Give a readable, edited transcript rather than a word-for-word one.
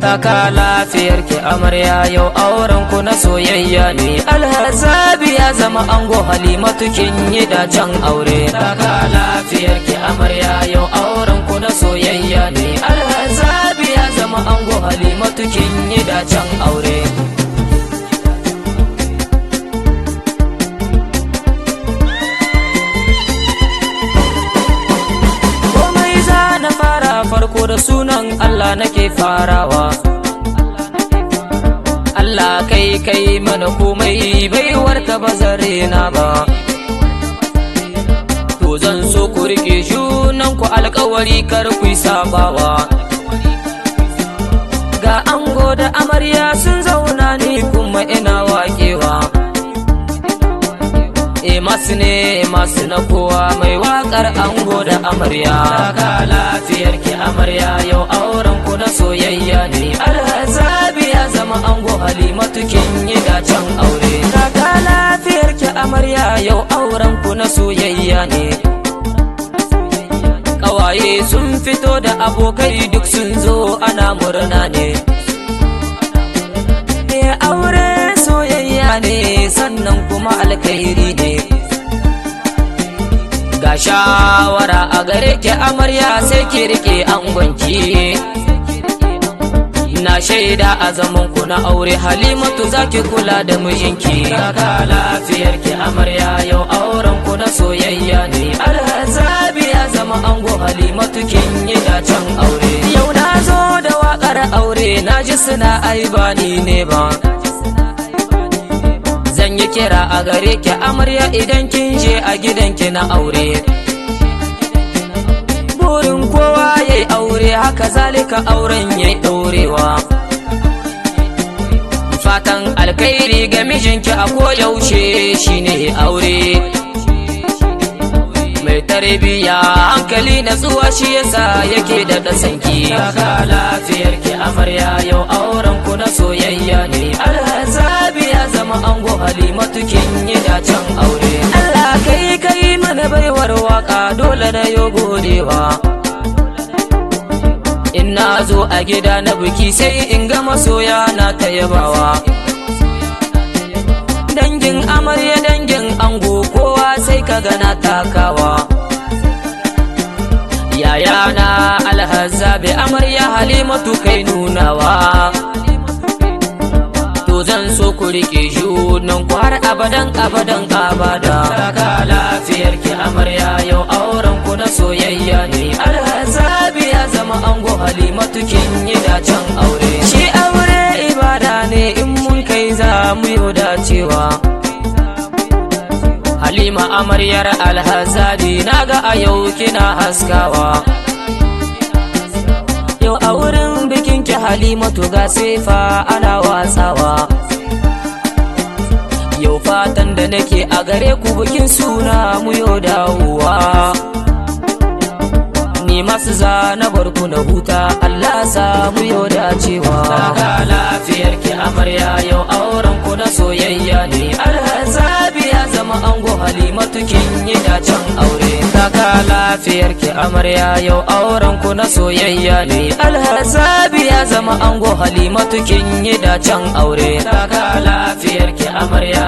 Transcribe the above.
Taka lafiyar ki amarya yau auren ku na soyayya ne. Alhazabi ya zama ango, Halimatu kin yi dacen aure. Taka lafiyar ki amarya yau auren ku na soyayya ne. Alhazabi ya zama ango, Halimatu kin yi dacen aure. Farko da sunan Allah nake farawa. Allah kai mana komai, baiwar ka ba zare na ba. To zan so ku rike junan ku alƙawari kar ku sabawa. Ga ango da amarya sun zauna ni kuma ina waƙewa. masu na kowa mai waƙar ango da amarya. Taka lafiyar ki amarya yau auren ku na soyayya ne. Alhazabi ya zama ango, Halimatu kin yi dacen aure. Taka lafiyar ki amarya yau auren ku na soyayya ne. Ƙawaye sun fito da abokai duk sun zo ana murna ne. Aure soyayya ne sannan kuma alkhairi ne. Ga shawara a gare ki amarya sai ki rike angonki. Na shaida a zaman ku na aure, Halimatu zaki kula da mijinki. Taka lafiyar ki amarya yau auren ku na soyayya ne. Alhazabi ya zama ango, Halimatu kin yi dacen aure. Yau na zo da waƙar aure, na ji suna aibani ne ba. Zan yi kira a gare ki amarya idan kin je a gidanki na aure. Burin kowa yayi aure, haka zalika auren yayi ɗorewa. Fatan alkhairi ga mijinki a koyaushe shine aure. Mai tarbiya hankali natsuwa shi yasa yake da ɗasanki. Taka lafiyar ki amarya yau auren ku na soyayya ne. Alhazabi ya zama ango, Halimatu kin yi dacen aure. Allah kai mana baiwar waka, dole na yo godewa. In na zo a gida na biki sai in ga masoya na ta yabawa. Dangin amarya dangin ango kowa sai ka gana takawa. Yayana Alhazabi amarya Halimatu kai nunawa. To zan so ku rike junan ku har abadan abada. Taka lafiyar ki amarya yau auren ku na soyayya ne. Alhazabi ya zama ango, Halimatu kin yi dacen aure. Shi aure ibada ne, in mun kai za mu yi dacewa. Halima amaryar Alhazabi naga a yau kina haskawa. Yau a wurin bikin ki Halimatu ga sefa ana watsawa. Yau fatan da nake a gare ku bikin suna mu yau dawowa. Ni masu zana barku na huta, Allah sa mu yau dacewa. Taka lafiyar ki amarya yau auren ku na soyayya ne. Alhazabi ya zama ango, Halimatu kin yi dacen aure. Taka lafiyar ki amarya yau auren ku na soyayya ne. Alhazabi ya zama ango, Halimatu kin yi dacen aure. Taka lafiyar ki amarya